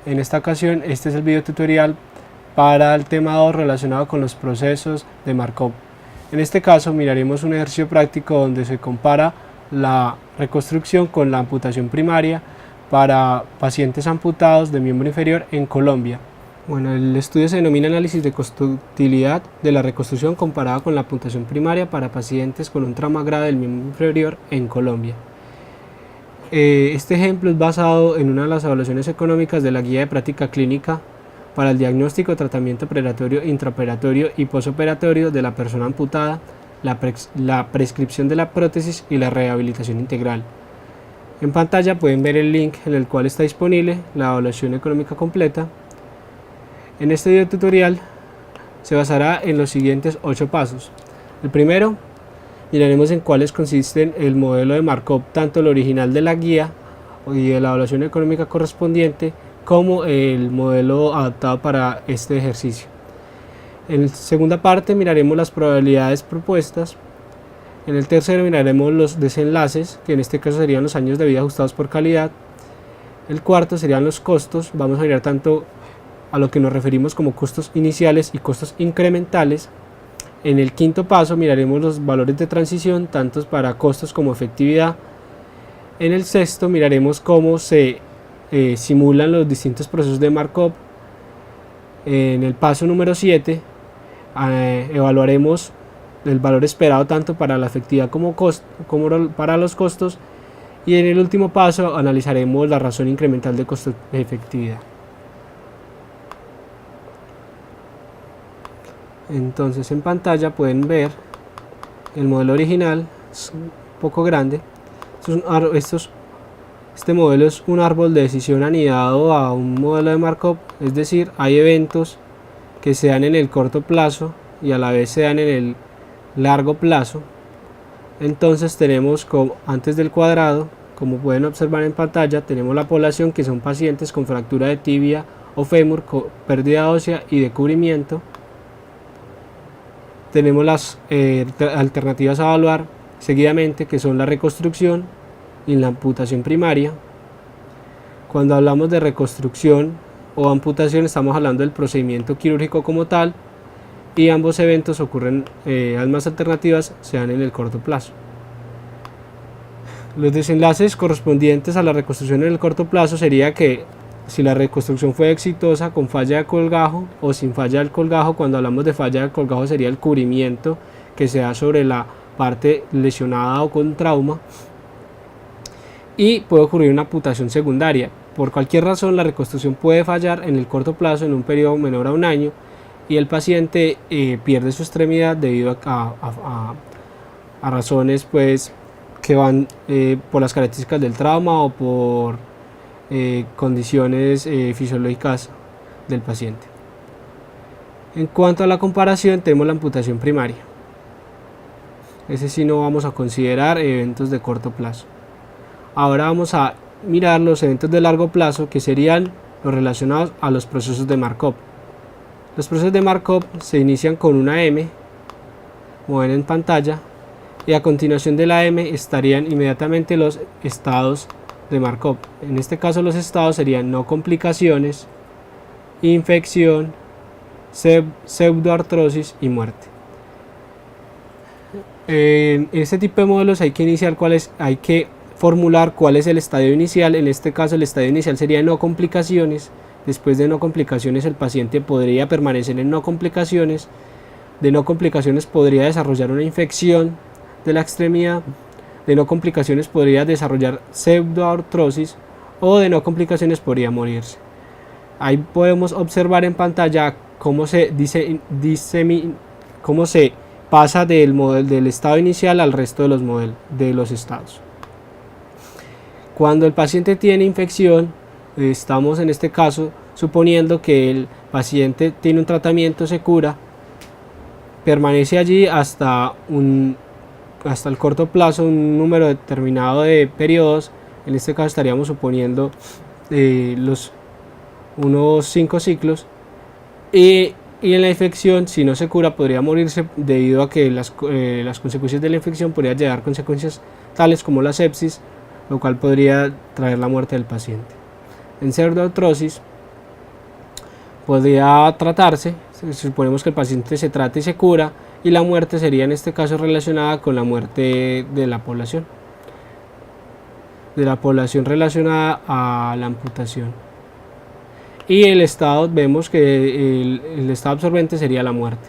En esta ocasión este es el video tutorial para el tema 2 relacionado con los procesos de Markov. En este caso miraremos un ejercicio práctico donde se compara la reconstrucción con la amputación primaria para pacientes amputados de miembro inferior en Colombia. Bueno, el estudio se denomina análisis de costo-utilidad de la reconstrucción comparada con la amputación primaria para pacientes con un trauma grave del miembro inferior en Colombia. Este ejemplo es basado en una de las evaluaciones económicas de la guía de práctica clínica para el diagnóstico, tratamiento preoperatorio, intraoperatorio y posoperatorio de la persona amputada, la prescripción de la prótesis y la rehabilitación integral. En pantalla pueden ver el link en el cual está disponible la evaluación económica completa. En este video tutorial se basará en los siguientes 8 pasos. El primero, miraremos en cuáles consisten el modelo de Markov, tanto el original de la guía y de la evaluación económica correspondiente, como el modelo adaptado para este ejercicio. En la segunda parte miraremos las probabilidades propuestas. En el tercero miraremos los desenlaces, que en este caso serían los años de vida ajustados por calidad. El cuarto serían los costos. Vamos a mirar tanto a lo que nos referimos como costos iniciales y costos incrementales. En el quinto paso miraremos los valores de transición, tanto para costos como efectividad. En el sexto miraremos cómo se simulan los distintos procesos de Markov. En el paso número 7 evaluaremos el valor esperado tanto para la efectividad como para los costos. Y en el último paso analizaremos la razón incremental de costo-efectividad. Entonces en pantalla pueden ver el modelo original, es un poco grande. Este modelo es un árbol de decisión anidado a un modelo de Markov, es decir, hay eventos que se dan en el corto plazo y a la vez se dan en el largo plazo. Entonces tenemos antes del cuadrado, como pueden observar en pantalla, tenemos la población, que son pacientes con fractura de tibia o fémur, con pérdida ósea y de cubrimiento. Tenemos las alternativas a evaluar seguidamente, que son la reconstrucción y la amputación primaria. Cuando hablamos de reconstrucción o amputación estamos hablando del procedimiento quirúrgico como tal, y ambos eventos ocurren, ambas alternativas se dan en el corto plazo. Los desenlaces correspondientes a la reconstrucción en el corto plazo sería que si la reconstrucción fue exitosa con falla de colgajo o sin falla del colgajo. Cuando hablamos de falla del colgajo sería el cubrimiento que se da sobre la parte lesionada o con trauma, y puede ocurrir una amputación secundaria. Por cualquier razón la reconstrucción puede fallar en el corto plazo, en un periodo menor a un año, y el paciente pierde su extremidad debido a razones pues que van por las características del trauma o por condiciones fisiológicas del paciente. En cuanto a la comparación, tenemos la amputación primaria. Ese sí no vamos a considerar eventos de corto plazo. Ahora vamos a mirar los eventos de largo plazo, que serían los relacionados a los procesos de Markov. Los procesos de Markov se inician con una M, como ven en pantalla, y a continuación de la M estarían inmediatamente los estados de Markov. En este caso los estados serían no complicaciones, infección, pseudoartrosis y muerte. En este tipo de modelos hay que formular cuál es el estadio inicial. En este caso el estadio inicial sería no complicaciones. Después de no complicaciones el paciente podría permanecer en no complicaciones. De no complicaciones podría desarrollar una infección de la extremidad. De no complicaciones podría desarrollar pseudoartrosis, o de no complicaciones podría morirse. Ahí podemos observar en pantalla cómo se pasa del estado inicial al resto de los estados. Cuando el paciente tiene infección, estamos en este caso suponiendo que el paciente tiene un tratamiento, se cura, permanece allí hasta el corto plazo, un número determinado de periodos. En este caso estaríamos suponiendo unos 5 ciclos, y en la infección, si no se cura, podría morirse debido a que las consecuencias de la infección podrían llevar consecuencias tales como la sepsis, lo cual podría traer la muerte del paciente. En pseudoartrosis podría tratarse, suponemos que el paciente se trata y se cura, y la muerte sería en este caso relacionada con la muerte de la población relacionada a la amputación. Y el estado, vemos que el estado absorbente sería la muerte.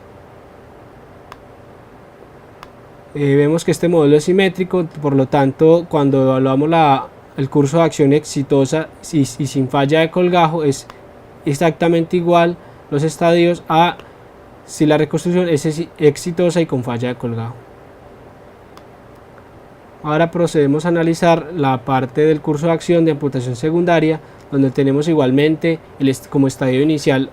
Vemos que este modelo es simétrico, por lo tanto cuando evaluamos el curso de acción exitosa y sin falla de colgajo es exactamente igual los estadios a si la reconstrucción es exitosa y con falla de colgajo. Ahora procedemos a analizar la parte del curso de acción de amputación secundaria, donde tenemos igualmente como estadio inicial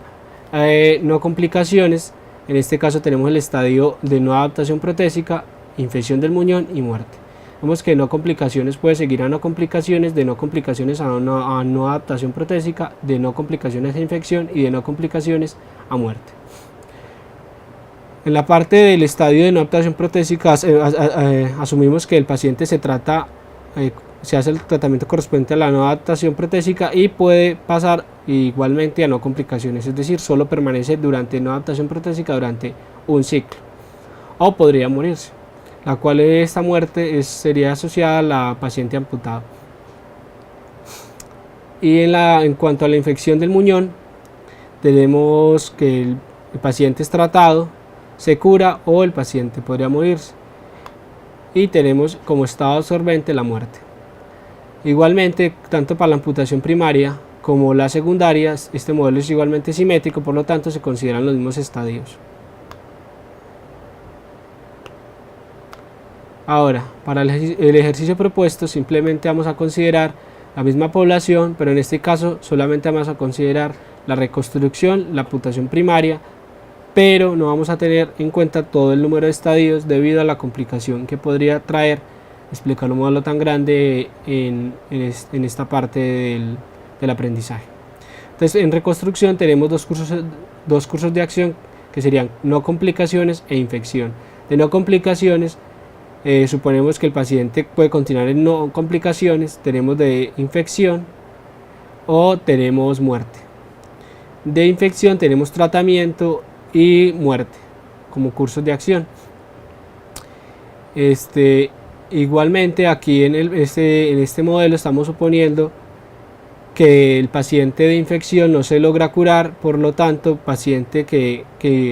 no complicaciones. En este caso tenemos el estadio de no adaptación protésica, infección del muñón y muerte. Vemos que no complicaciones puede seguir a no complicaciones, de no complicaciones a no adaptación protésica, de no complicaciones a infección y de no complicaciones a muerte. En la parte del estadio de no adaptación protésica asumimos que el paciente se hace el tratamiento correspondiente a la no adaptación protésica y puede pasar igualmente a no complicaciones, es decir, solo permanece durante no adaptación protésica durante un ciclo, o podría morirse, la cual esta muerte sería asociada a la paciente amputada. Y en cuanto a la infección del muñón, tenemos que el paciente es tratado, se cura o el paciente podría morirse, y tenemos como estado absorbente la muerte. Igualmente, tanto para la amputación primaria como la secundaria, este modelo es igualmente simétrico, por lo tanto se consideran los mismos estadios. Ahora, para el ejercicio propuesto simplemente vamos a considerar la misma población, pero en este caso solamente vamos a considerar la reconstrucción, la amputación primaria, pero no vamos a tener en cuenta todo el número de estadios debido a la complicación que podría traer explicar un modelo tan grande en esta parte del aprendizaje. Entonces, en reconstrucción tenemos dos cursos de acción que serían no complicaciones e infección. De no complicaciones, suponemos que el paciente puede continuar en no complicaciones, tenemos de infección o tenemos muerte. De infección tenemos tratamiento y muerte como cursos de acción. Igualmente aquí en este modelo estamos suponiendo que el paciente de infección no se logra curar, por lo tanto paciente que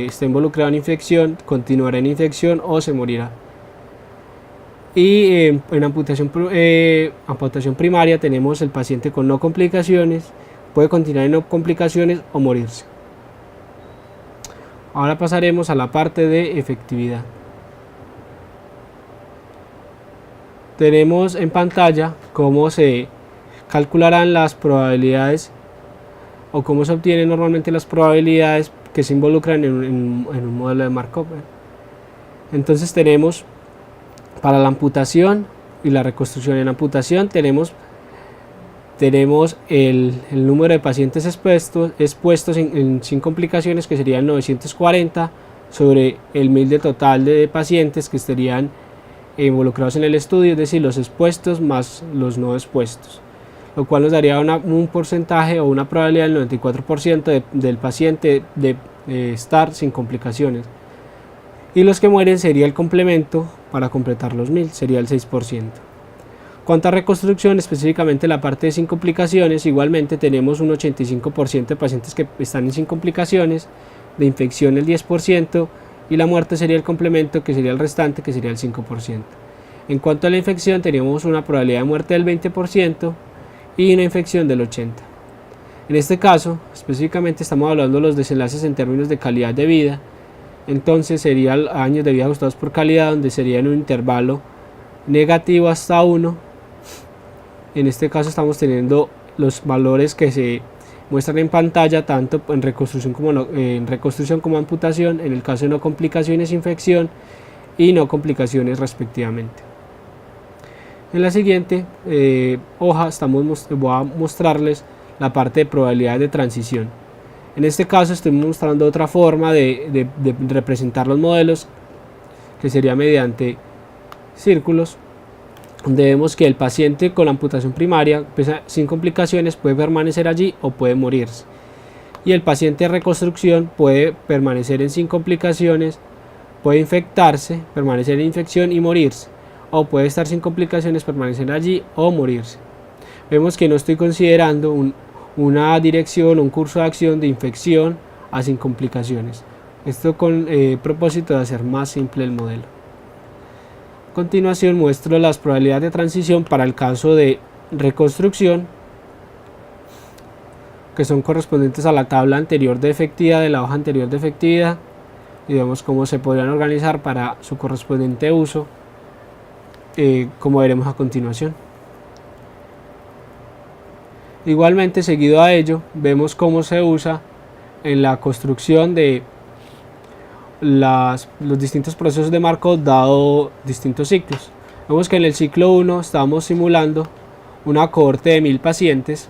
esté involucrado en infección continuará en infección o se morirá. Y en amputación primaria tenemos el paciente con no complicaciones, puede continuar en no complicaciones o morirse. Ahora pasaremos a la parte de efectividad. Tenemos en pantalla cómo se calcularán las probabilidades o cómo se obtienen normalmente las probabilidades que se involucran en un modelo de Markov. Entonces tenemos para la amputación y la reconstrucción. En amputación tenemos el número de pacientes expuestos sin complicaciones, que serían 940 sobre el 1000 de total de pacientes que estarían involucrados en el estudio, es decir, los expuestos más los no expuestos, lo cual nos daría un porcentaje o una probabilidad del 94% del paciente de estar sin complicaciones, y los que mueren sería el complemento para completar los 1000, sería el 6%. Cuanto a reconstrucción, específicamente la parte de sin complicaciones, igualmente tenemos un 85% de pacientes que están sin complicaciones, de infección el 10%, y la muerte sería el complemento, que sería el restante, que sería el 5%. En cuanto a la infección, tenemos una probabilidad de muerte del 20% y una infección del 80%. En este caso, específicamente estamos hablando de los desenlaces en términos de calidad de vida, entonces sería años de vida ajustados por calidad, donde sería en un intervalo negativo hasta 1. En este caso estamos teniendo los valores que se muestran en pantalla, tanto en reconstrucción como amputación, en el caso de no complicaciones, infección y no complicaciones respectivamente. En la siguiente hoja voy a mostrarles la parte de probabilidades de transición. En este caso estoy mostrando otra forma de representar los modelos, que sería mediante círculos, donde vemos que el paciente con la amputación primaria, sin complicaciones, puede permanecer allí o puede morirse. y el paciente de reconstrucción puede permanecer sin complicaciones, puede infectarse, permanecer en infección y morirse, o puede estar sin complicaciones, permanecer allí o morirse. Vemos que no estoy considerando una dirección o un curso de acción de infección a sin complicaciones. Esto con propósito de hacer más simple el modelo. A continuación muestro las probabilidades de transición para el caso de reconstrucción, que son correspondientes a la tabla anterior de efectividad de la hoja anterior de efectividad, y vemos cómo se podrían organizar para su correspondiente uso, como veremos a continuación. Igualmente, seguido a ello, vemos cómo se usa en la construcción de los distintos procesos de Markov dado distintos ciclos. Vemos que en el ciclo 1 estamos simulando una cohorte de 1000 pacientes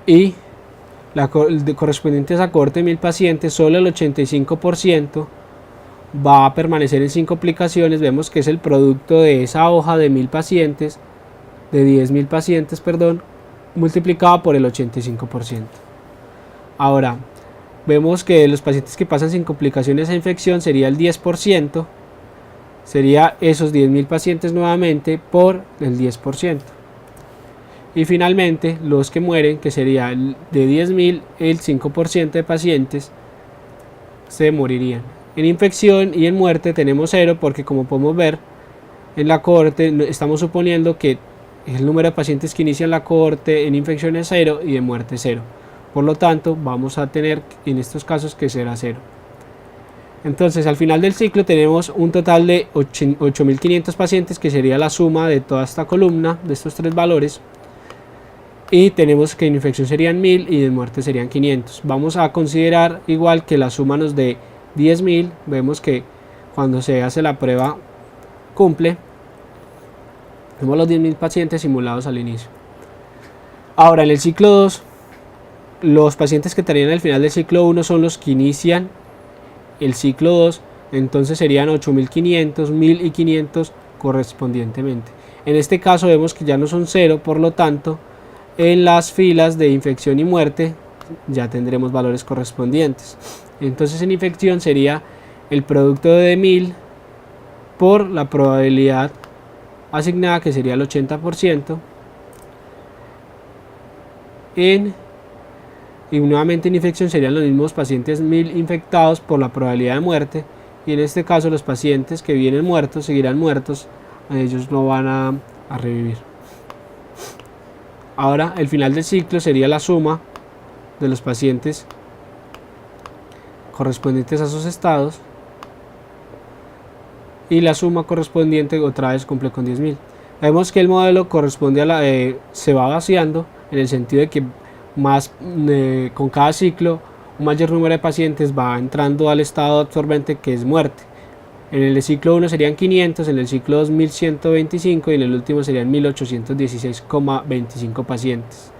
y correspondiente a esa cohorte de 1000 pacientes, solo el 85% va a permanecer sin complicaciones. Vemos que es el producto de esa hoja de 1000 pacientes, de 10.000 pacientes, perdón, multiplicado por el 85%. Ahora, vemos que los pacientes que pasan sin complicaciones a infección sería el 10%, sería esos 10.000 pacientes nuevamente por el 10%. Y finalmente, los que mueren, que sería de 10.000, el 5% de pacientes se morirían. En infección y en muerte tenemos 0, porque como podemos ver en la cohorte, estamos suponiendo que el número de pacientes que inician la cohorte en infección es 0 y en muerte 0. Por lo tanto, vamos a tener en estos casos que será 0. Entonces, al final del ciclo tenemos un total de 8.500 pacientes, que sería la suma de toda esta columna, de estos tres valores. Y tenemos que en infección serían 1000 y en muerte serían 500. Vamos a considerar igual que la suma nos dé 10.000. Vemos que cuando se hace la prueba cumple. Tenemos los 10.000 pacientes simulados al inicio. Ahora, en el ciclo 2, los pacientes que estarían al final del ciclo 1 son los que inician el ciclo 2, entonces serían 8.500, 1.000 y 500 correspondientemente. En este caso vemos que ya no son 0, por lo tanto en las filas de infección y muerte ya tendremos valores correspondientes. Entonces en infección sería el producto de 1000 por la probabilidad asignada, que sería el 80%, y nuevamente en infección serían los mismos pacientes 1000 infectados por la probabilidad de muerte, y en este caso los pacientes que vienen muertos seguirán muertos, ellos no van a revivir. Ahora el final del ciclo sería la suma de los pacientes correspondientes a esos estados, y la suma correspondiente otra vez cumple con 10.000. Vemos que el modelo corresponde a se va vaciando, en el sentido de que con cada ciclo un mayor número de pacientes va entrando al estado absorbente, que es muerte. En el ciclo 1 serían 500, en el ciclo 2 1125 y en el último serían 1816,25 pacientes.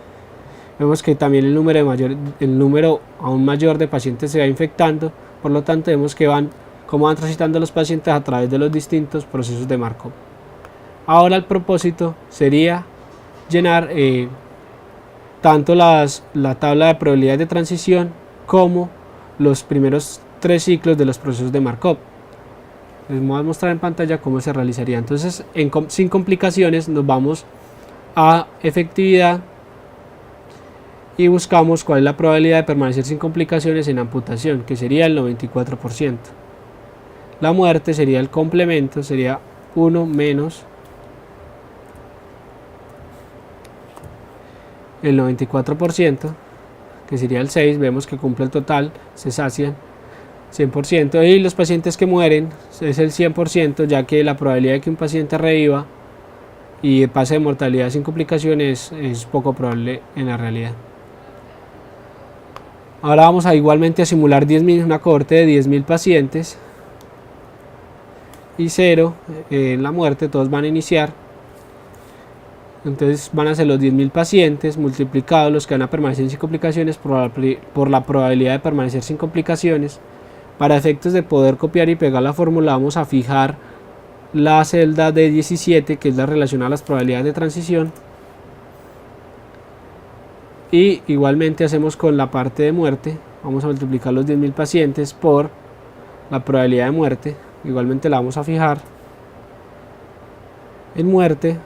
Vemos que también el número aún mayor de pacientes se va infectando, por lo tanto vemos que cómo van transitando los pacientes a través de los distintos procesos de Markov. Ahora el propósito sería llenar tanto la tabla de probabilidades de transición como los primeros 3 ciclos de los procesos de Markov. Les voy a mostrar en pantalla cómo se realizaría. Entonces, sin complicaciones, nos vamos a efectividad y buscamos cuál es la probabilidad de permanecer sin complicaciones en amputación, que sería el 94%. La muerte sería el complemento, sería 1 menos el 94%, que sería el 6, vemos que cumple el total, se sacian 100%, y los pacientes que mueren es el 100%, ya que la probabilidad de que un paciente reviva y pase de mortalidad sin complicaciones es poco probable en la realidad. Ahora vamos a igualmente a simular 10.000, una cohorte de 10.000 pacientes, y 0 en la muerte, todos van a iniciar. Entonces van a ser los 10.000 pacientes multiplicados los que van a permanecer sin complicaciones por la probabilidad de permanecer sin complicaciones. Para efectos de poder copiar y pegar la fórmula, vamos a fijar la celda de 17, que es la relacionada a las probabilidades de transición. Y igualmente hacemos con la parte de muerte, vamos a multiplicar los 10.000 pacientes por la probabilidad de muerte, igualmente la vamos a fijar en muerte.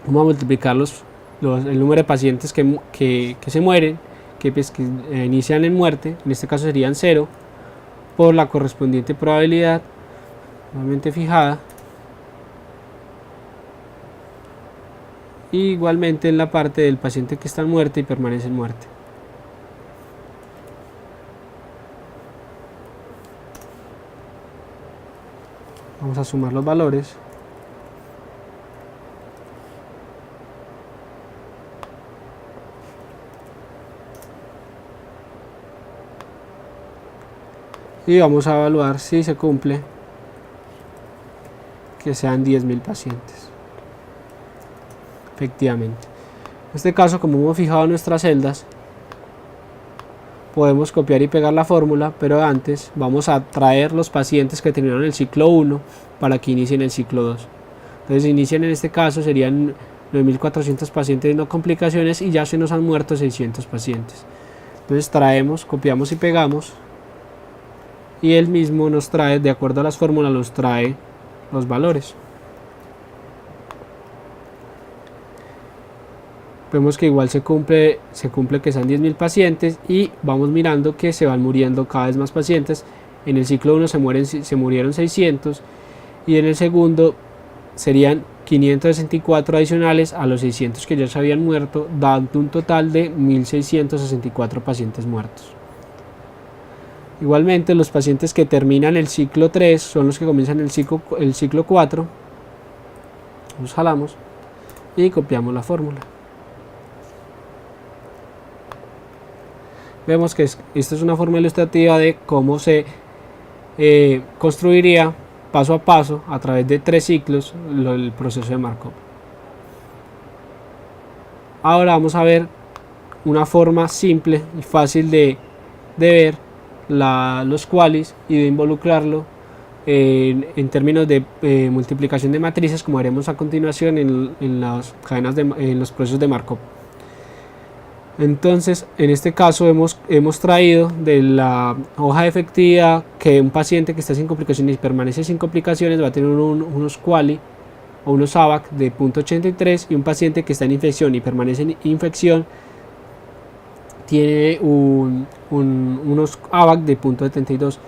Vamos a multiplicar el número de pacientes que se mueren, que inician en muerte, en este caso serían 0, por la correspondiente probabilidad, nuevamente fijada. Y igualmente en la parte del paciente que está en muerte y permanece en muerte. Vamos a sumar los valores. Y vamos a evaluar si se cumple que sean 10.000 pacientes. Efectivamente. En este caso, como hemos fijado nuestras celdas, podemos copiar y pegar la fórmula, pero antes vamos a traer los pacientes que terminaron el ciclo 1 para que inicien el ciclo 2. Entonces inician, en este caso serían 9.400 pacientes no complicaciones y ya se nos han muerto 600 pacientes. Entonces traemos, copiamos y pegamos, y él mismo nos trae, de acuerdo a las fórmulas, nos trae los valores. Vemos que igual se cumple que sean 10.000 pacientes, y vamos mirando que se van muriendo cada vez más pacientes. En el ciclo 1 se murieron 600, y en el segundo serían 564 adicionales a los 600 que ya se habían muerto, dando un total de 1.664 pacientes muertos. Igualmente, los pacientes que terminan el ciclo 3 son los que comienzan el ciclo 4. Los jalamos y copiamos la fórmula. Vemos que esta es una forma ilustrativa de cómo se construiría paso a paso, a través de 3 ciclos, el proceso de Markov. Ahora vamos a ver una forma simple y fácil de ver los qualis y de involucrarlo en términos de multiplicación de matrices, como haremos a continuación en las cadenas en los procesos de Markov. Entonces, en este caso hemos traído de la hoja de efectividad que un paciente que está sin complicaciones y permanece sin complicaciones va a tener unos quali o unos ABAC de 0.83, y un paciente que está en infección y permanece en infección tiene unos ABAC de 0.72.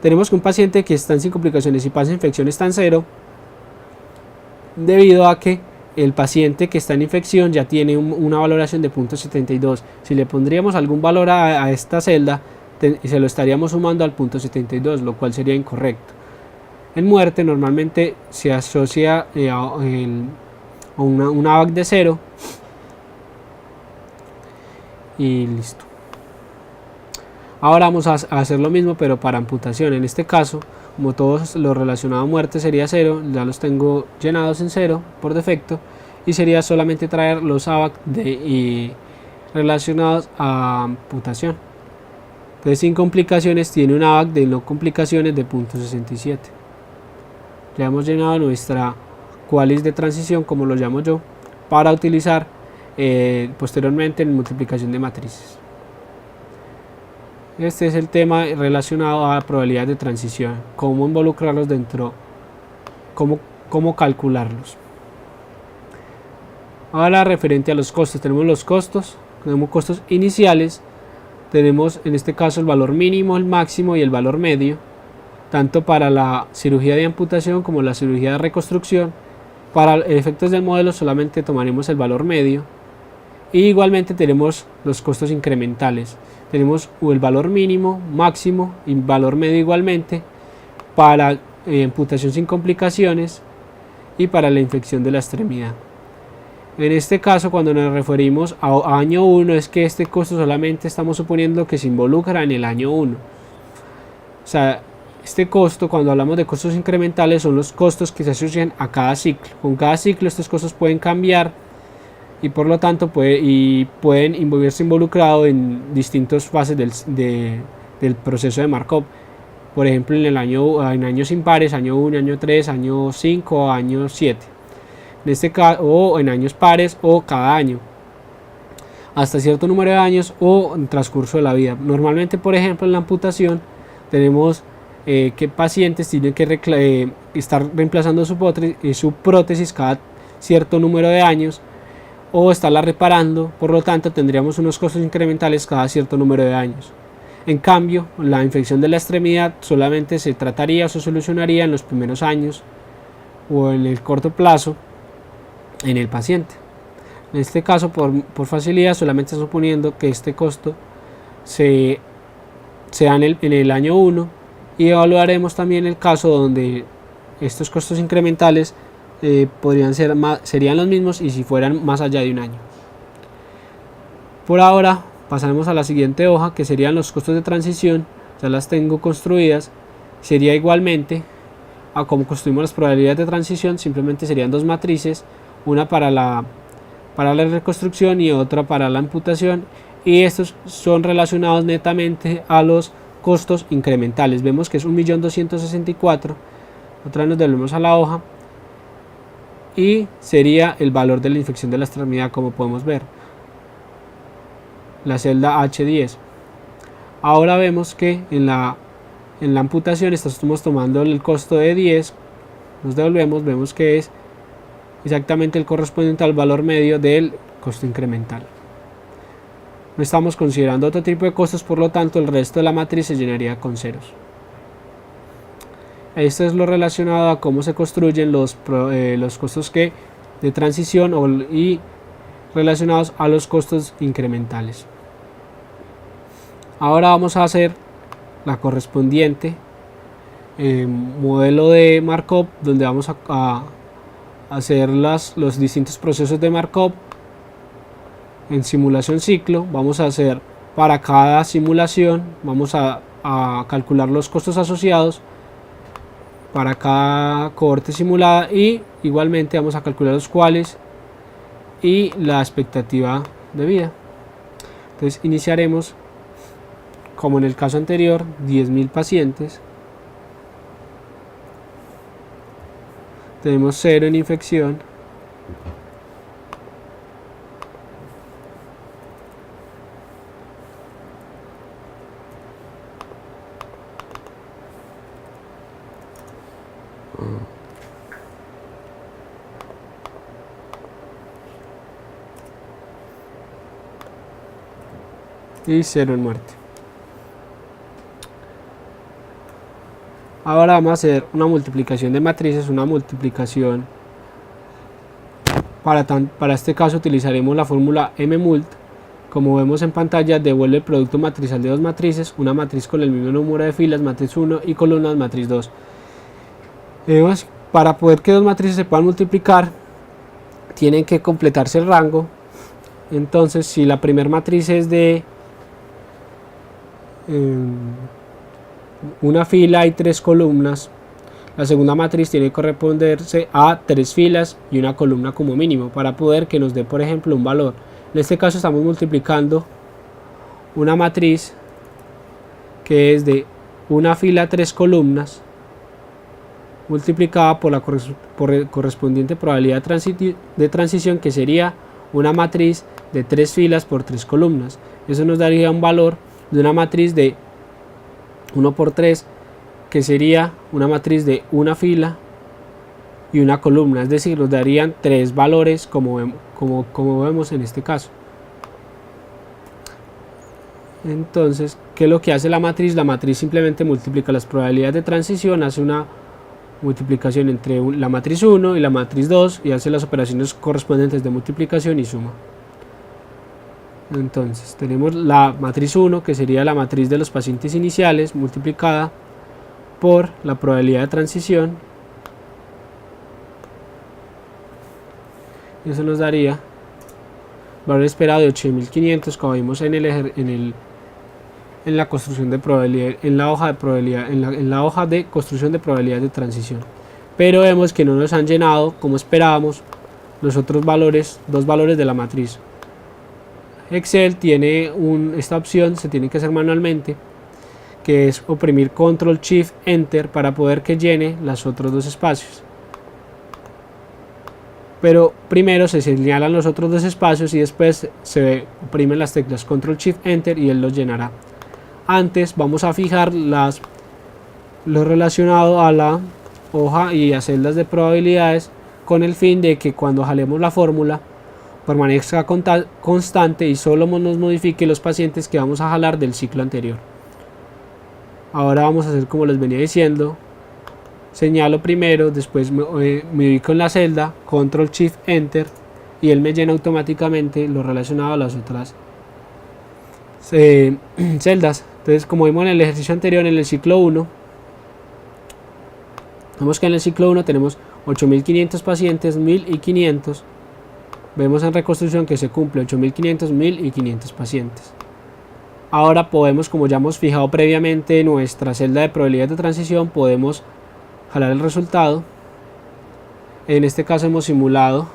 Tenemos que un paciente que está sin complicaciones y pasa infección está en 0, debido a que el paciente que está en infección ya tiene una valoración de 0.72. Si le pondríamos algún valor a esta celda, se lo estaríamos sumando al 0.72, lo cual sería incorrecto. En muerte normalmente se asocia a un ABAC de 0 y listo. Ahora vamos a hacer lo mismo, pero para amputación. En este caso, como todo lo relacionado a muerte sería 0, ya los tengo llenados en 0 por defecto, y sería solamente traer los ABAC relacionados a amputación. Entonces, sin complicaciones tiene un ABAC de no complicaciones de 0.67. Ya hemos llenado nuestra qualis de transición, como lo llamo yo, para utilizar posteriormente en multiplicación de matrices. Este es el tema relacionado a probabilidades de transición, cómo involucrarlos dentro, cómo calcularlos. Ahora, referente a los costos, tenemos costos iniciales, tenemos en este caso el valor mínimo, el máximo y el valor medio, tanto para la cirugía de amputación como la cirugía de reconstrucción. Para efectos del modelo solamente tomaremos el valor medio, y igualmente tenemos los costos incrementales. Tenemos el valor mínimo, máximo y valor medio igualmente para amputación sin complicaciones y para la infección de la extremidad. En este caso, cuando nos referimos a año 1, es que este costo solamente estamos suponiendo que se involucra en el año 1. O sea, este costo, cuando hablamos de costos incrementales, son los costos que se asocian a cada ciclo. Con cada ciclo estos costos pueden cambiar, y por lo tanto pueden verse involucrados en distintas fases del proceso de Markov. Por ejemplo, en años impares, año 1, año 3, año 5, año 7. En este caso, o en años pares o cada año. hasta cierto número de años o en transcurso de la vida. Normalmente, por ejemplo, en la amputación tenemos que pacientes tienen que estar reemplazando su prótesis cada cierto número de años o estarla reparando, por lo tanto tendríamos unos costos incrementales cada cierto número de años. En cambio, la infección de la extremidad solamente se trataría o se solucionaría en los primeros años o en el corto plazo en el paciente. En este caso, por facilidad, solamente suponiendo que este costo se da en el año 1, y evaluaremos también el caso donde estos costos incrementales serían los mismos y si fueran más allá de un año. Por ahora pasaremos a la siguiente hoja, que serían los costos de transición. Ya las tengo construidas. Sería igualmente a cómo construimos las probabilidades de transición, simplemente serían dos matrices, una para la reconstrucción y otra para la amputación, y estos son relacionados netamente a los costos incrementales. Vemos que es 1.264.000. Otra vez nos devolvemos a la hoja y sería el valor de la infección de la extremidad, como podemos ver, la celda H10. Ahora vemos que en la amputación estamos tomando el costo de 10, nos devolvemos, vemos que es exactamente el correspondiente al valor medio del costo incremental. No estamos considerando otro tipo de costos, por lo tanto el resto de la matriz se llenaría con ceros. Esto es lo relacionado a cómo se construyen los costos de transición y relacionados a los costos incrementales. Ahora vamos a hacer la correspondiente modelo de Markov, donde vamos a hacer los distintos procesos de Markov en simulación ciclo. Vamos a hacer para cada simulación, vamos a calcular los costos asociados para cada cohorte simulada, y igualmente vamos a calcular los cuales y la expectativa de vida. Entonces iniciaremos, como en el caso anterior, 10.000 pacientes. Tenemos 0 en infección. Y 0 en muerte. Ahora vamos a hacer una multiplicación de matrices, una multiplicación. Para este caso utilizaremos la fórmula mmult. Como vemos en pantalla, devuelve el producto matrizal de dos matrices, una matriz con el mismo número de filas, matriz 1, y columnas, matriz 2. Para poder que dos matrices se puedan multiplicar, tienen que completarse el rango. Entonces, si la primera matriz es de una fila y 3 columnas, la segunda matriz tiene que corresponderse a 3 filas y una columna como mínimo, para poder que nos dé, por ejemplo, un valor. En este caso estamos multiplicando una matriz que es de una fila 3 columnas multiplicada por la correspondiente probabilidad de transición, que sería una matriz de 3 filas por 3 columnas. Eso nos daría un valor de una matriz de 1 por 3, que sería una matriz de una fila y una columna, es decir, nos darían 3 valores como vemos en este caso. Entonces, ¿qué es lo que hace la matriz? La matriz simplemente multiplica las probabilidades de transición, hace una multiplicación entre la matriz 1 y la matriz 2 y hace las operaciones correspondientes de multiplicación y suma. Entonces tenemos la matriz 1, que sería la matriz de los pacientes iniciales, multiplicada por la probabilidad de transición. Eso nos daría valor esperado de 8.500, como vimos en la construcción de probabilidad, en la hoja de probabilidad, en la hoja de construcción de probabilidad de transición. Pero vemos que no nos han llenado, como esperábamos, los otros valores, dos valores de la matriz. Excel tiene esta opción, se tiene que hacer manualmente, que es oprimir Control Shift Enter para poder que llene los otros dos espacios. pero primero se señalan los otros dos espacios y después se oprimen las teclas Control Shift Enter y él los llenará. Antes vamos a fijar lo relacionado a la hoja y a celdas de probabilidades con el fin de que cuando jalemos la fórmula permanezca constante y solo nos modifique los pacientes que vamos a jalar del ciclo anterior. Ahora vamos a hacer como les venía diciendo, señalo primero, después me ubico en la celda, Control Shift Enter y él me llena automáticamente lo relacionado a las otras celdas. Entonces, como vimos en el ejercicio anterior, en el ciclo 1, vemos que en el ciclo 1 tenemos 8500 pacientes, 1500. Vemos en reconstrucción que se cumple 8500, 1500 pacientes. Ahora podemos, como ya hemos fijado previamente en nuestra celda de probabilidad de transición, podemos jalar el resultado. En este caso hemos simulado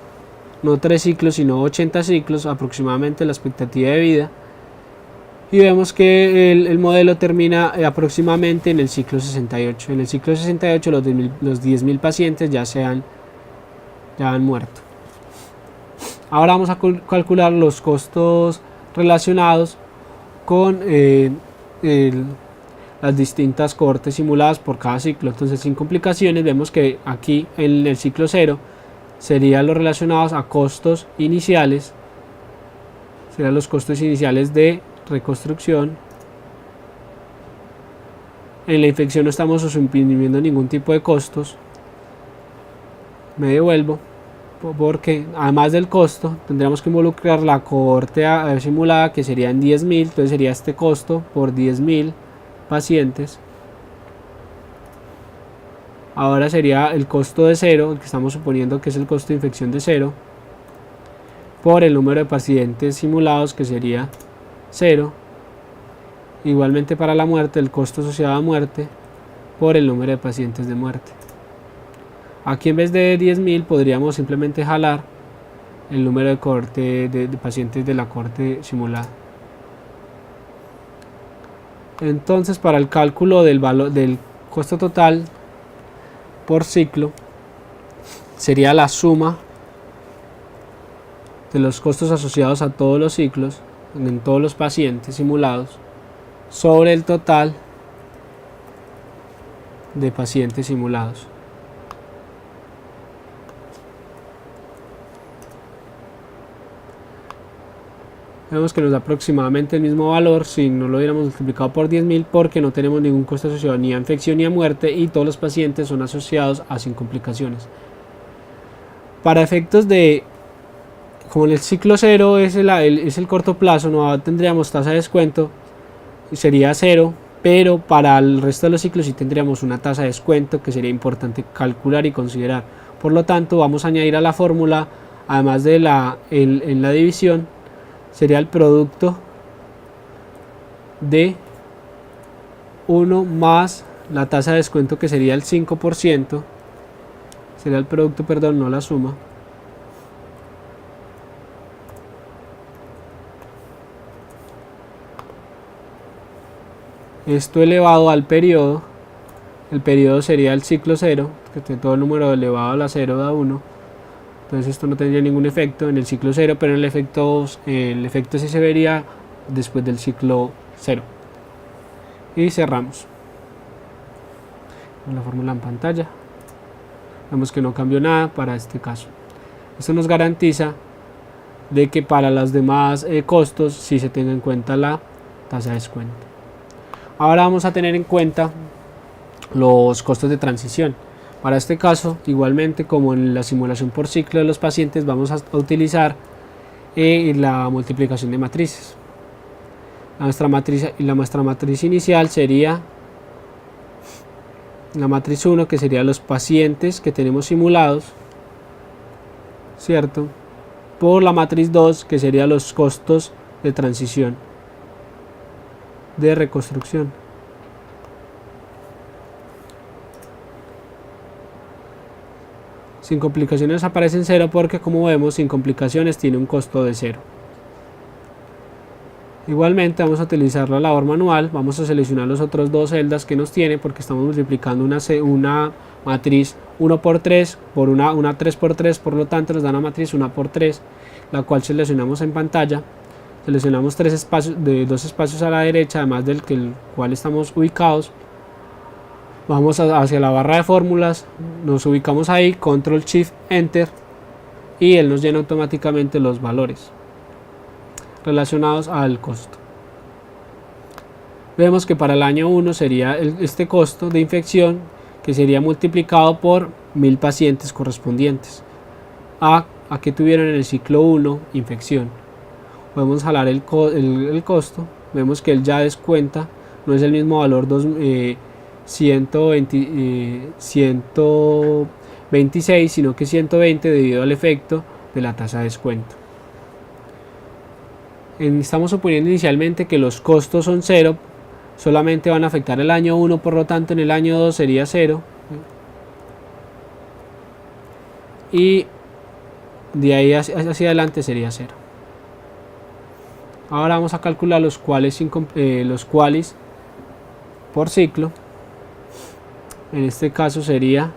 no 3 ciclos sino 80 ciclos aproximadamente la expectativa de vida, y vemos que el modelo termina aproximadamente en el ciclo 68. En el ciclo 68 los 10.000 pacientes ya han muerto. Ahora vamos a calcular los costos relacionados con las distintas cohortes simuladas por cada ciclo. Entonces, sin complicaciones, vemos que aquí en el ciclo 0 serían los relacionados a costos iniciales, serían los costos iniciales de reconstrucción. En la infección no estamos suprimiendo ningún tipo de costos. Me devuelvo, porque además del costo tendríamos que involucrar la cohorte simulada, que serían 10.000, entonces sería este costo por 10.000 pacientes. Ahora sería el costo de 0, el que estamos suponiendo que es el costo de infección de 0, por el número de pacientes simulados, que sería 0. Igualmente para la muerte, el costo asociado a muerte por el número de pacientes de muerte. Aquí en vez de 10.000 podríamos simplemente jalar el número de cohorte de pacientes de la cohorte simulada. Entonces, para el cálculo del valor del costo total por ciclo, sería la suma de los costos asociados a todos los ciclos en todos los pacientes simulados sobre el total de pacientes simulados. Vemos que nos da aproximadamente el mismo valor si no lo hubiéramos multiplicado por 10.000, porque no tenemos ningún costo asociado ni a infección ni a muerte y todos los pacientes son asociados a sin complicaciones. Para efectos de, como en el ciclo 0 es el corto plazo, no tendríamos tasa de descuento, sería 0, pero para el resto de los ciclos sí tendríamos una tasa de descuento que sería importante calcular y considerar. Por lo tanto, vamos a añadir a la fórmula, además de en la división, sería el producto de 1 más la tasa de descuento, que sería el 5%, sería el producto, perdón, no la suma, esto elevado al periodo. El periodo sería el ciclo 0, que tiene todo el número elevado a la 0 da 1. Entonces esto no tendría ningún efecto en el ciclo 0, pero el efecto sí se vería después del ciclo 0. Y cerramos con la fórmula en pantalla. Vemos que no cambió nada para este caso. Esto nos garantiza de que para los demás costos sí se tenga en cuenta la tasa de descuento. Ahora vamos a tener en cuenta los costos de transición. Para este caso, igualmente como en la simulación por ciclo de los pacientes, vamos a utilizar la multiplicación de matrices. Nuestra matriz inicial sería la matriz 1, que sería los pacientes que tenemos simulados, ¿cierto? Por la matriz 2, que sería los costos de transición de reconstrucción. Sin complicaciones aparece en 0 porque, como vemos, sin complicaciones tiene un costo de 0. Igualmente vamos a utilizar la labor manual, vamos a seleccionar los otros dos celdas que nos tiene porque estamos multiplicando una matriz 1 por 3 por una 3 por 3, por lo tanto nos da una matriz 1 por 3, la cual seleccionamos en pantalla. Seleccionamos dos espacios a la derecha, además del cual estamos ubicados. Vamos hacia la barra de fórmulas, nos ubicamos ahí, control shift enter, y él nos llena automáticamente los valores relacionados al costo. Vemos que para el año 1 sería este costo de infección, que sería multiplicado por 1000 pacientes correspondientes a que tuvieron en el ciclo 1 infección. Podemos jalar el costo, vemos que él ya descuenta, no es el mismo valor 126, sino que 120 debido al efecto de la tasa de descuento. Estamos suponiendo inicialmente que los costos son 0, solamente van a afectar el año 1, por lo tanto en el año 2 sería 0, y de ahí hacia adelante sería 0. Ahora vamos a calcular los qualis por ciclo. En este caso sería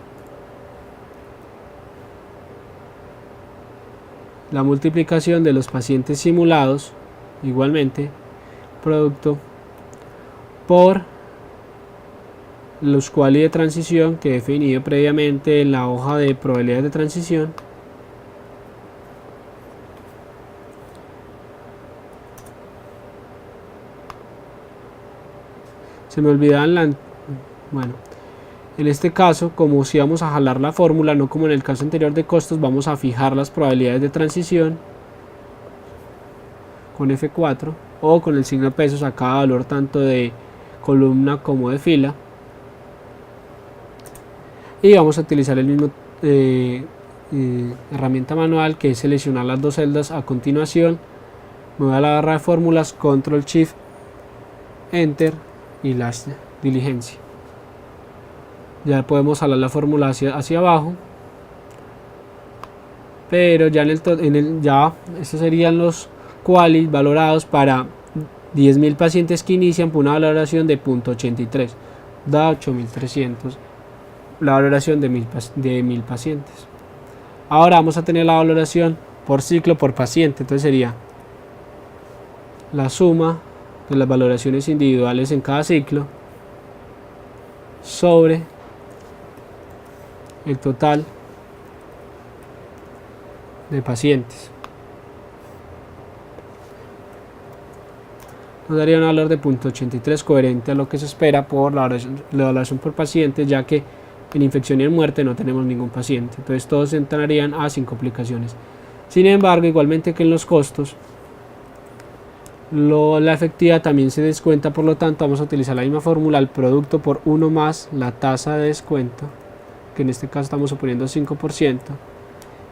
la multiplicación de los pacientes simulados, igualmente producto por los qualis de transición que he definido previamente en la hoja de probabilidades de transición, se me olvidaban en este caso, como si vamos a jalar la fórmula, no como en el caso anterior de costos, vamos a fijar las probabilidades de transición con F4 o con el signo de pesos a cada valor tanto de columna como de fila, y vamos a utilizar el mismo herramienta manual, que es seleccionar las dos celdas a continuación. Me voy a la barra de fórmulas, control shift enter y las diligencia. Ya podemos jalar la fórmula hacia abajo, pero ya estos serían los qualis valorados para 10.000 pacientes que inician por una valoración de 0.83, da 8.300 la valoración de 1000 pacientes. Ahora vamos a tener la valoración por ciclo por paciente, entonces sería la suma de las valoraciones individuales en cada ciclo sobre el total de pacientes. Nos daría un valor de 0.83 coherente a lo que se espera por la valoración por paciente, ya que en infección y en muerte no tenemos ningún paciente, entonces todos entrarían a sin complicaciones. Sin embargo, igualmente que en los costos, la efectividad también se descuenta, por lo tanto vamos a utilizar la misma fórmula, el producto por 1 más la tasa de descuento, que en este caso estamos suponiendo 5%,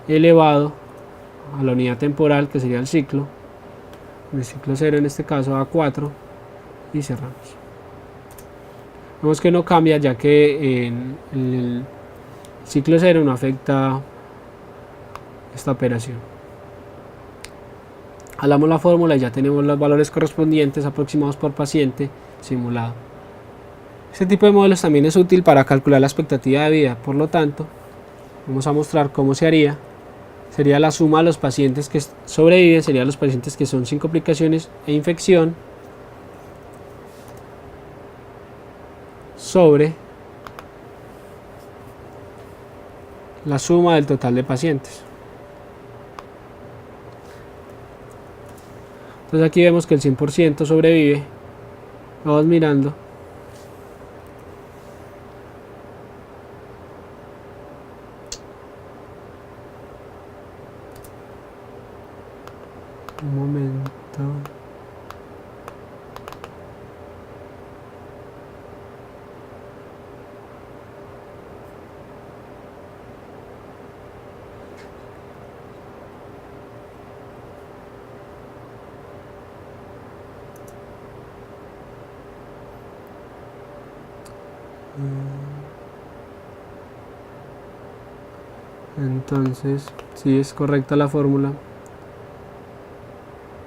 elevado a la unidad temporal, que sería el ciclo 0 en este caso a 4, y cerramos. Vemos que no cambia, ya que en el ciclo 0 no afecta esta operación. Jalamos la fórmula y ya tenemos los valores correspondientes aproximados por paciente simulado. Este tipo de modelos también es útil para calcular la expectativa de vida, por lo tanto vamos a mostrar cómo se haría. Sería la suma de los pacientes que sobreviven, serían los pacientes que son sin complicaciones e infección, sobre la suma del total de pacientes. Entonces aquí vemos que el 100% sobrevive. Vamos mirando. Un momento. Entonces, si es correcta la fórmula,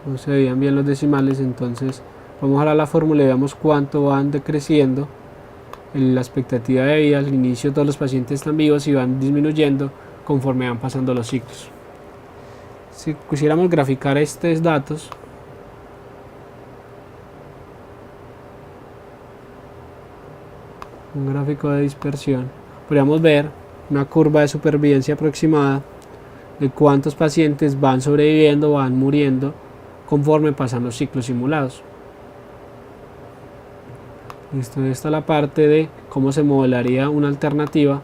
no se veían bien los decimales, entonces vamos a jalar la fórmula y veamos cuánto van decreciendo la expectativa de vida. Al inicio todos los pacientes están vivos y van disminuyendo conforme van pasando los ciclos. Si quisiéramos graficar estos datos, un gráfico de dispersión, podríamos ver una curva de supervivencia aproximada de cuántos pacientes van sobreviviendo, van muriendo conforme pasan los ciclos simulados. Esta es la parte de cómo se modelaría una alternativa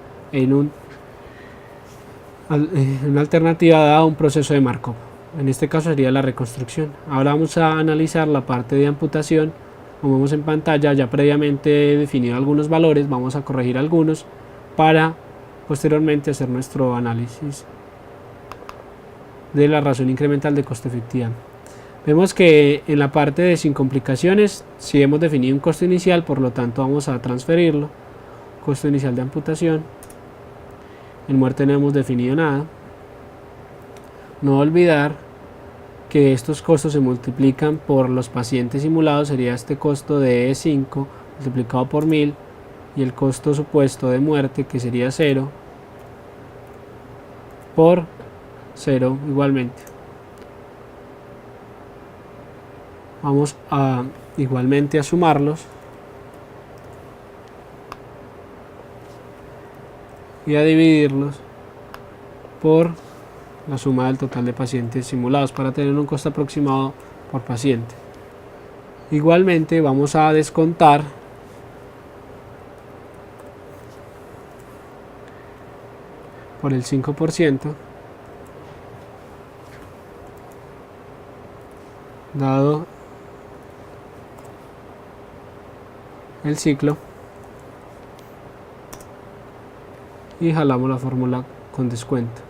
una alternativa dada a un proceso de Markov. En este caso sería la reconstrucción. Ahora vamos a analizar la parte de amputación. Como vemos en pantalla, ya previamente he definido algunos valores, vamos a corregir algunos para posteriormente hacer nuestro análisis de la razón incremental de costo efectividad. Vemos que en la parte de sin complicaciones sí hemos definido un costo inicial, por lo tanto vamos a transferirlo. Costo inicial de amputación. En muerte no hemos definido nada. No olvidar que estos costos se multiplican por los pacientes simulados, sería este costo de E5 multiplicado por 1000 y el costo supuesto de muerte, que sería 0 por 0 igualmente. Vamos a igualmente a sumarlos y a dividirlos por la suma del total de pacientes simulados para tener un costo aproximado por paciente. Igualmente vamos a descontar por el 5% dado el ciclo y jalamos la fórmula con descuento.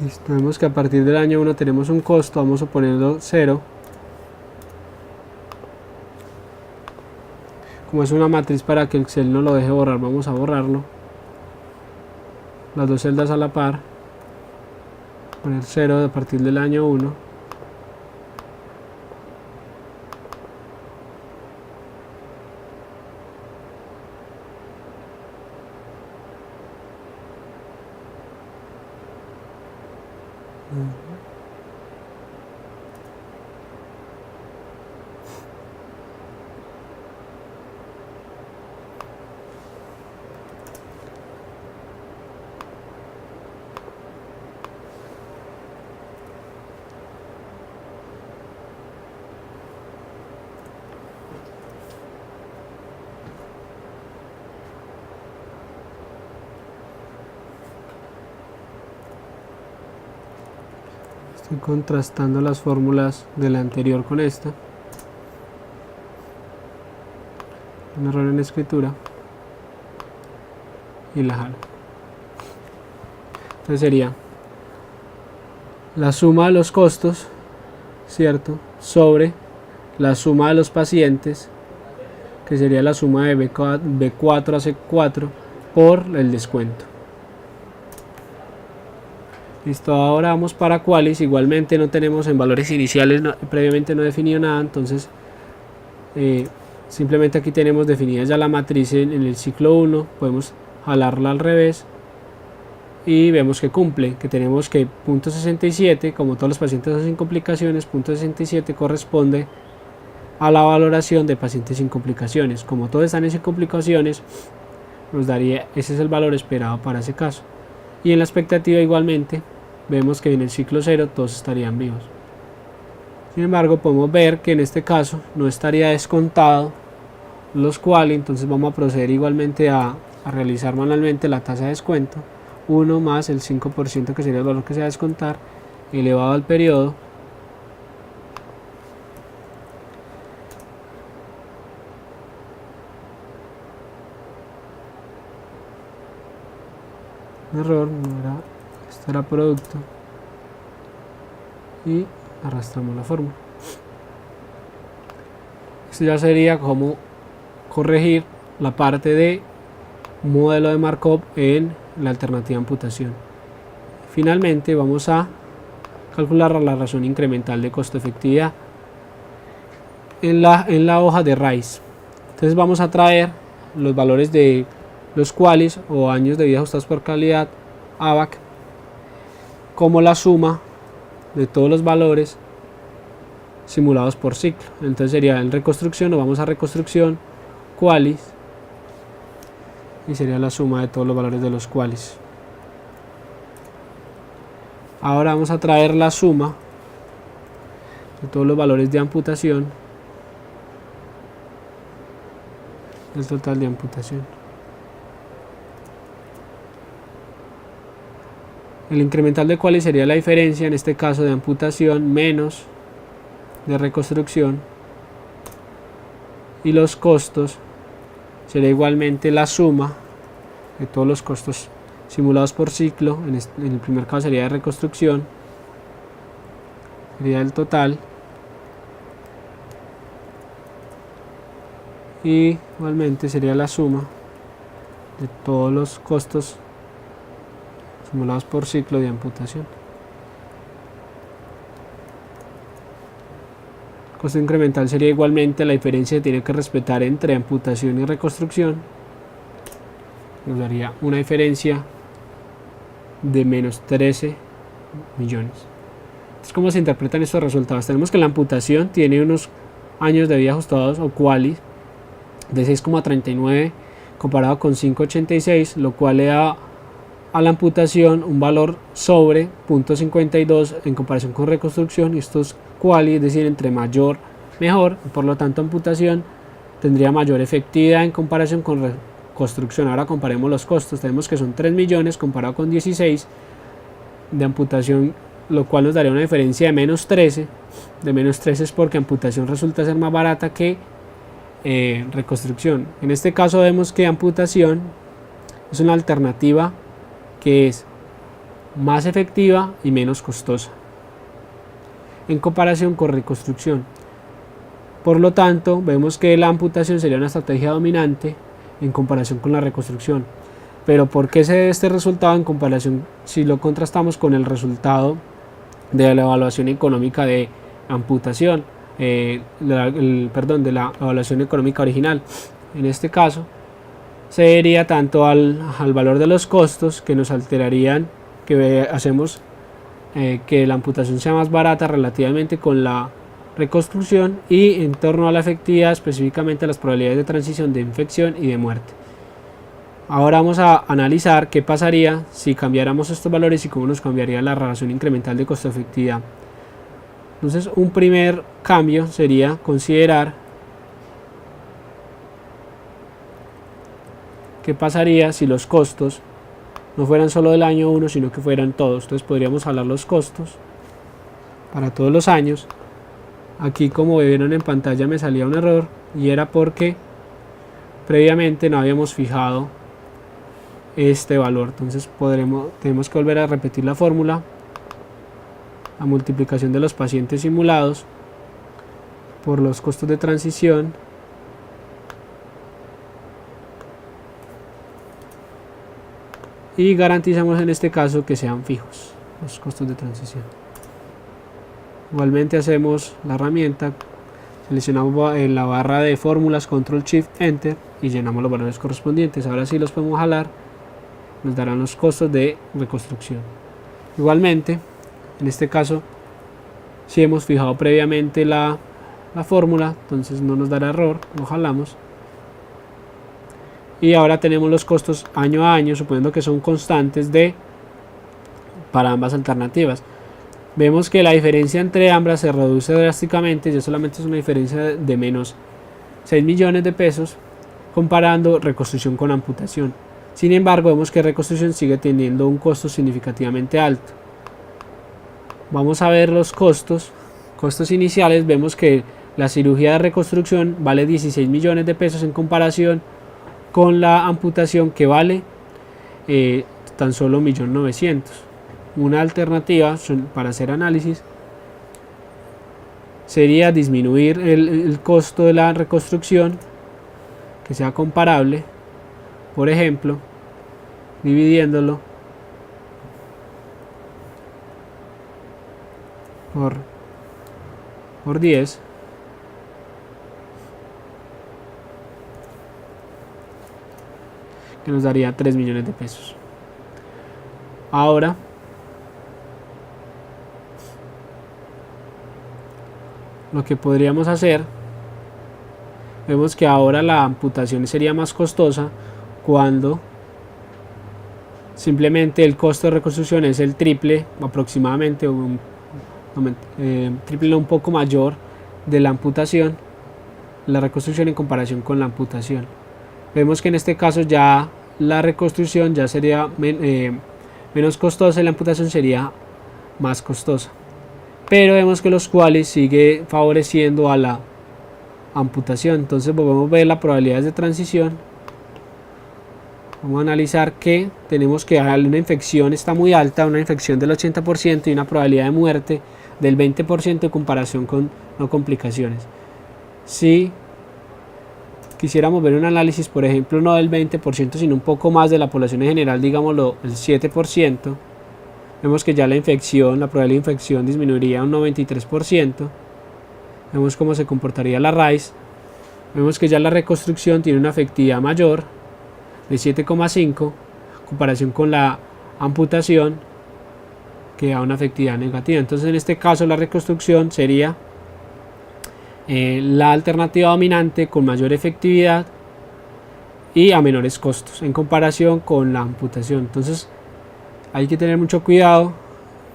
Listo, vemos que a partir del año 1 tenemos un costo, vamos a ponerlo 0. Como es una matriz para que Excel no lo deje borrar, vamos a borrarlo. Las dos celdas a la par. Poner 0 a partir del año 1. Estoy contrastando las fórmulas de la anterior con esta. Un error en escritura. Y la jalo. Entonces sería la suma de los costos, ¿cierto? Sobre la suma de los pacientes, que sería la suma de B4 a C4 por el descuento. Listo, ahora vamos para qualis. Igualmente no tenemos en valores iniciales, previamente no he definido nada, entonces simplemente aquí tenemos definida ya la matriz en el ciclo 1, podemos jalarla al revés y vemos que cumple, que tenemos que punto 67, como todos los pacientes son sin complicaciones, punto 67 corresponde a la valoración de pacientes sin complicaciones. Como todos están sin complicaciones, nos daría, ese es el valor esperado para ese caso. Y en la expectativa igualmente vemos que en el ciclo 0 todos estarían vivos. Sin embargo, podemos ver que en este caso no estaría descontado los quali, entonces vamos a proceder igualmente a realizar manualmente la tasa de descuento. 1 más el 5% que sería el valor que se va a descontar elevado al periodo un error, esto era producto, y arrastramos la fórmula. Esto ya sería como corregir la parte de modelo de Markov en la alternativa amputación. Finalmente vamos a calcular la razón incremental de costo-efectividad en la hoja de RAIS. Entonces vamos a traer los valores de los QALYs o años de vida ajustados por calidad ABAC como la suma de todos los valores simulados por ciclo. Entonces sería en reconstrucción, nos vamos a reconstrucción, QALYs, y sería la suma de todos los valores de los QALYs. Ahora vamos a traer la suma de todos los valores de amputación, el total de amputación. El incremental de QALY sería la diferencia, en este caso de amputación menos de reconstrucción, y los costos sería igualmente la suma de todos los costos simulados por ciclo. En el primer caso sería de reconstrucción, sería el total, y igualmente sería la suma de todos los costos simulados por ciclo de amputación. El costo incremental sería igualmente la diferencia que tiene que respetar entre amputación y reconstrucción. Nos daría una diferencia de menos 13 millones. Entonces, ¿cómo se interpretan estos resultados? Tenemos que la amputación tiene unos años de vida ajustados o QALY de 6,39 comparado con 5,86, lo cual le da a la amputación un valor sobre 0.52 en comparación con reconstrucción, y estos QALY, es decir, entre mayor mejor, por lo tanto amputación tendría mayor efectividad en comparación con reconstrucción. Ahora comparemos los costos, tenemos que son 3 millones comparado con 16 de amputación, lo cual nos daría una diferencia de menos 13. De menos 13 es porque amputación resulta ser más barata que reconstrucción. En este caso vemos que amputación es una alternativa que es más efectiva y menos costosa en comparación con reconstrucción. Por lo tanto, vemos que la amputación sería una estrategia dominante en comparación con la reconstrucción. Pero ¿por qué se debe este resultado en comparación si lo contrastamos con el resultado de la evaluación económica de amputación? De la evaluación económica original. En este caso se debería tanto al valor de los costos, que nos alterarían, que hacemos que la amputación sea más barata relativamente con la reconstrucción, y en torno a la efectividad, específicamente las probabilidades de transición de infección y de muerte. Ahora vamos a analizar qué pasaría si cambiáramos estos valores y cómo nos cambiaría la relación incremental de costo-efectividad. Entonces, un primer cambio sería considerar qué pasaría si los costos no fueran solo del año 1, sino que fueran todos. Entonces podríamos hablar los costos para todos los años. Aquí, como vieron en pantalla, me salía un error, y era porque previamente no habíamos fijado este valor. Entonces tenemos que volver a repetir la fórmula. La multiplicación de los pacientes simulados por los costos de transición y garantizamos en este caso que sean fijos los costos de transición. Igualmente hacemos la herramienta, seleccionamos en la barra de fórmulas, control shift enter, y llenamos los valores correspondientes. Ahora sí los podemos jalar, nos darán los costos de reconstrucción. Igualmente, en este caso, si hemos fijado previamente la fórmula, entonces no nos dará error, lo jalamos. Y ahora tenemos los costos año a año, suponiendo que son constantes para ambas alternativas. Vemos que la diferencia entre ambas se reduce drásticamente, ya solamente es una diferencia de menos 6 millones de pesos comparando reconstrucción con amputación. Sin embargo, vemos que reconstrucción sigue teniendo un costo significativamente alto. Vamos a ver los costos iniciales. Vemos que la cirugía de reconstrucción vale 16 millones de pesos en comparación con la amputación, que vale tan solo 1.900.000. Una alternativa para hacer análisis sería disminuir el costo de la reconstrucción, que sea comparable, por ejemplo, dividiéndolo por 10, que nos daría 3 millones de pesos. Ahora lo que podríamos hacer, vemos que ahora la amputación sería más costosa cuando simplemente el costo de reconstrucción es el triple aproximadamente, triple un poco mayor de la amputación, la reconstrucción en comparación con la amputación. Vemos que en este caso ya la reconstrucción ya sería menos costosa y la amputación sería más costosa, pero vemos que los cuales sigue favoreciendo a la amputación. Entonces podemos ver las probabilidades de transición. Vamos a analizar que tenemos que una infección está muy alta, una infección del 80% y una probabilidad de muerte del 20% en comparación con no complicaciones. Si quisiéramos ver un análisis, por ejemplo, no del 20%, sino un poco más de la población en general, digámoslo el 7%, vemos que ya la probabilidad de infección disminuiría un 93%. Vemos cómo se comportaría la raíz. Vemos que ya la reconstrucción tiene una efectividad mayor de 7,5 en comparación con la amputación, que da una efectividad negativa. Entonces en este caso la reconstrucción sería la alternativa dominante con mayor efectividad y a menores costos en comparación con la amputación. Entonces hay que tener mucho cuidado,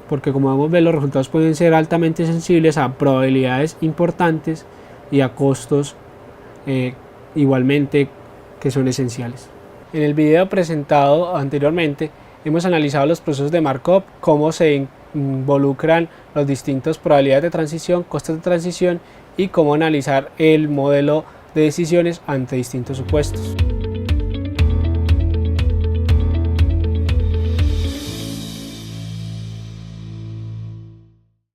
porque como vamos a ver, los resultados pueden ser altamente sensibles a probabilidades importantes y a costos igualmente que son esenciales. En el video presentado anteriormente hemos analizado los procesos de Markov, cómo se involucran las distintas probabilidades de transición, costos de transición y cómo analizar el modelo de decisiones ante distintos supuestos.